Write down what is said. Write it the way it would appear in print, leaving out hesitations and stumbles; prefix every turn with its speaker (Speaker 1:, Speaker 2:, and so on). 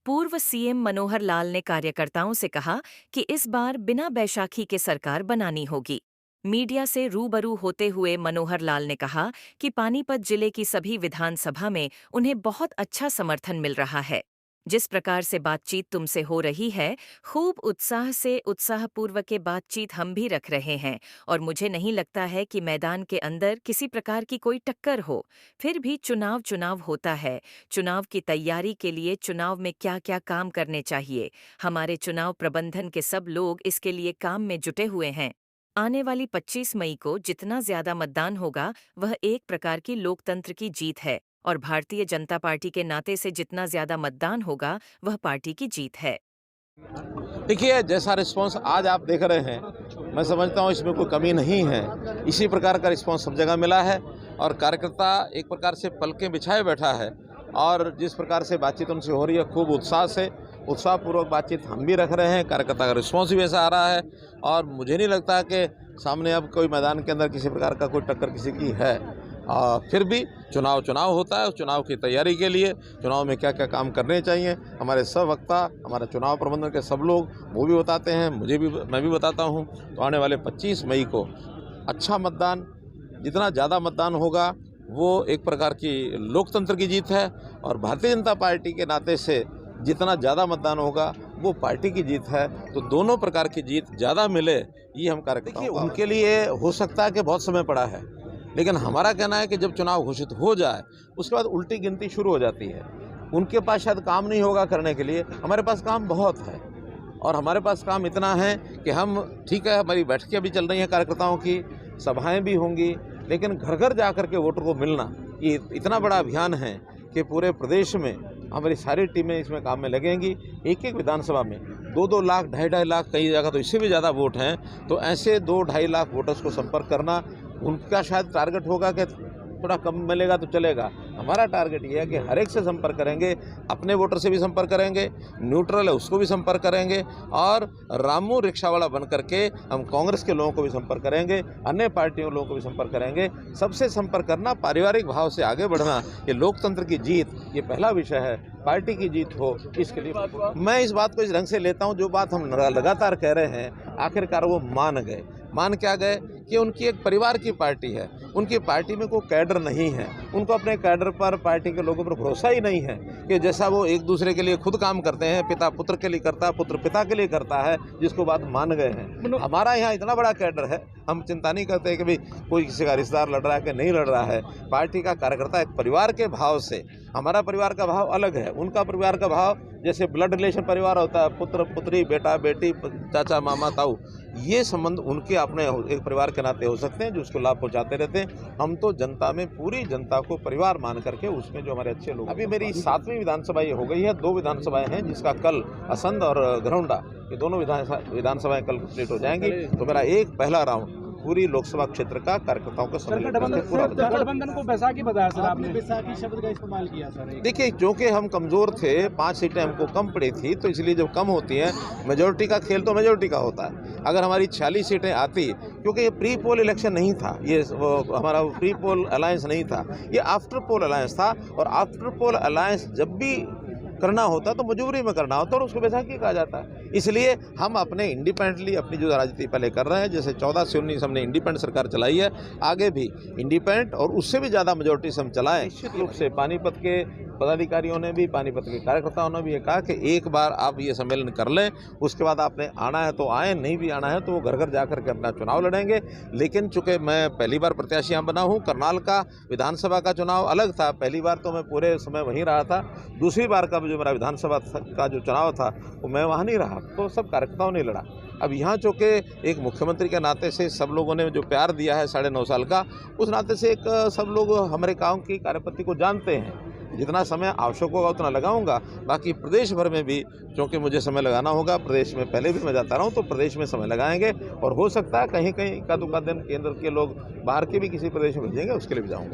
Speaker 1: पूर्व सीएम मनोहर लाल ने कार्यकर्ताओं से कहा कि इस बार बिना बैसाखी के सरकार बनानी होगी। मीडिया से रूबरू होते हुए मनोहर लाल ने कहा कि पानीपत जिले की सभी विधानसभा में उन्हें बहुत अच्छा समर्थन मिल रहा है। जिस प्रकार से बातचीत तुमसे हो रही है, खूब उत्साह से उत्साहपूर्वक के बातचीत हम भी रख रहे हैं और मुझे नहीं लगता है कि मैदान के अंदर किसी प्रकार की कोई टक्कर हो। फिर भी चुनाव चुनाव होता है। चुनाव की तैयारी के लिए चुनाव में क्या क्या काम करने चाहिए, हमारे चुनाव प्रबंधन के सब लोग इसके लिए काम में जुटे हुए हैं। आने वाली 25 मई को जितना ज्यादा मतदान होगा वह एक प्रकार की लोकतंत्र की जीत है और भारतीय जनता पार्टी के नाते से जितना ज्यादा मतदान होगा वह पार्टी की जीत है।
Speaker 2: देखिए, जैसा रिस्पांस आज आप देख रहे हैं, मैं समझता हूँ इसमें कोई कमी नहीं है। इसी प्रकार का रिस्पांस सब जगह मिला है और कार्यकर्ता एक प्रकार से पलकें बिछाए बैठा है और जिस प्रकार से बातचीत उनसे हो रही है, खूब उत्साह से उत्साहपूर्वक बातचीत हम भी रख रहे हैं। कार्यकर्ता का रिस्पांस भी वैसा आ रहा है और मुझे नहीं लगता कि सामने अब कोई मैदान के अंदर किसी प्रकार का कोई टक्कर किसी की है। फिर भी चुनाव होता है। उस चुनाव की तैयारी के लिए चुनाव में क्या क्या काम करने चाहिए, हमारे सब वक्ता, हमारे चुनाव प्रबंधन के सब लोग वो भी बताते हैं, मैं भी बताता हूँ। तो आने वाले 25 मई को अच्छा मतदान, जितना ज़्यादा मतदान होगा वो एक प्रकार की लोकतंत्र की जीत है और भारतीय जनता पार्टी के नाते से जितना ज़्यादा मतदान होगा वो पार्टी की जीत है। तो दोनों प्रकार की जीत ज़्यादा मिले, ये हम कार्यकर्ताओं को। उनके लिए हो सकता है कि बहुत समय पड़ा है, लेकिन हमारा कहना है कि जब चुनाव घोषित हो जाए उसके बाद उल्टी गिनती शुरू हो जाती है। उनके पास शायद काम नहीं होगा करने के लिए, हमारे पास काम बहुत है और हमारे पास काम इतना है कि हम, ठीक है, हमारी बैठकें भी चल रही हैं कार्यकर्ताओं की, सभाएं भी होंगी, लेकिन घर घर जा कर के वोटर को मिलना ये इतना बड़ा अभियान है कि पूरे प्रदेश में हमारी सारी टीमें इसमें काम में लगेंगी। एक एक विधानसभा में 2-2 लाख, 2.5 लाख, कई जगह तो इससे भी ज़्यादा वोट हैं। तो ऐसे 2-2.5 लाख वोटर्स को संपर्क करना, उनका शायद टारगेट होगा कि थोड़ा कम मिलेगा तो चलेगा। हमारा टारगेट ये है कि हर एक से संपर्क करेंगे, अपने वोटर से भी संपर्क करेंगे, न्यूट्रल है उसको भी संपर्क करेंगे और रामू रिक्शावाला बन करके हम कांग्रेस के लोगों को भी संपर्क करेंगे, अन्य पार्टियों के लोगों को भी संपर्क करेंगे। सबसे संपर्क करना, पारिवारिक भाव से आगे बढ़ना, ये लोकतंत्र की जीत, ये पहला विषय है। पार्टी की जीत हो, इसके लिए मैं इस बात को इस ढंग से लेता हूँ, जो बात हम लगातार कह रहे हैं आखिरकार वो मान क्या गए कि उनकी एक परिवार की पार्टी है, उनकी पार्टी में कोई कैडर नहीं है, उनको अपने कैडर पर, पार्टी के लोगों पर भरोसा ही नहीं है कि जैसा वो एक दूसरे के लिए खुद काम करते हैं, पिता पुत्र के लिए करता है, पुत्र पिता के लिए करता है, जिसको बात मान गए हैं। हमारा यहाँ इतना बड़ा कैडर है, हम चिंता नहीं करते कि भाई कोई किसी का रिश्तेदार लड़ रहा है कि नहीं लड़ रहा है। पार्टी का कार्यकर्ता एक परिवार के भाव से, हमारा परिवार का भाव अलग है, उनका परिवार का भाव जैसे ब्लड रिलेशन परिवार होता है, पुत्र पुत्री, बेटा बेटी, चाचा मामा ताऊ, ये संबंध उनके अपने एक परिवार के नाते हो सकते हैं जो उसको लाभ पहुंचाते रहते हैं। हम तो जनता में, पूरी जनता को परिवार मान करके उसमें जो हमारे अच्छे लोग, अभी मेरी 7वीं विधानसभा ये हो गई है, 2 विधानसभाएं हैं जिसका कल असंध और घरौंडा, ये दोनों विधानसभाएं कल कंप्लीट हो जाएंगी। तो मेरा एक पहला राउंड पूरी लोकसभा क्षेत्र का कार्यकर्ताओं का
Speaker 3: गठबंधन को बैसाखी बताया सर, आपने बैसाखी शब्द का इस्तेमाल किया सर।
Speaker 2: देखिए, क्योंकि हम कमजोर थे, 5 सीटें हमको कम पड़ी थी, तो इसलिए जब कम होती हैं, मेजोरिटी का खेल तो मेजोरिटी का होता है। अगर हमारी 46 सीटें आती, क्योंकि ये प्री पोल इलेक्शन नहीं था, ये हमारा प्री पोल अलायंस नहीं था, ये आफ्टर पोल अलायंस था और आफ्टर पोल अलायंस जब भी करना होता तो मजबूरी में करना होता और उसको बैसाखी कहा जाता है। इसलिए हम अपने इंडिपेंडेंटली अपनी जो राजनीति पहले कर रहे हैं, जैसे 14 से 19 हमने इंडिपेंडेंट सरकार चलाई है, आगे भी इंडिपेंडेंट और उससे भी ज़्यादा मेजोरिटी से हम चलाएं। निश्चित रूप से पानीपत के पदाधिकारियों ने भी, पानीपत के कार्यकर्ताओं ने भी ये कहा कि एक बार आप ये सम्मेलन कर लें, उसके बाद आपने आना है तो आए, नहीं भी आना है तो वो घर घर जाकर के अपना चुनाव लड़ेंगे। लेकिन चूंकि मैं पहली बार प्रत्याशी यहाँ बना हूँ, करनाल का विधानसभा का चुनाव अलग था, पहली बार तो मैं पूरे समय वहीं रहा था, दूसरी बार का जो मेरा विधानसभा का जो चुनाव था वो मैं वहाँ नहीं रहा, तो सब कार्यकर्ताओं ने लड़ा। अब यहाँ चूँकि एक मुख्यमंत्री के नाते से सब लोगों ने जो प्यार दिया है 9.5 साल का, उस नाते से एक सब लोग हमारे गाँव की कार्यपद्धति को जानते हैं। जितना समय आवश्यक होगा उतना लगाऊंगा, बाकी प्रदेश भर में भी क्योंकि मुझे समय लगाना होगा, प्रदेश में पहले भी मैं जाता रहा हूँ, तो प्रदेश में समय लगाएंगे और हो सकता है कहीं कहीं का दिन केंद्र के लोग बाहर के भी किसी प्रदेश में भेजेंगे, उसके लिए भी जाऊँगा।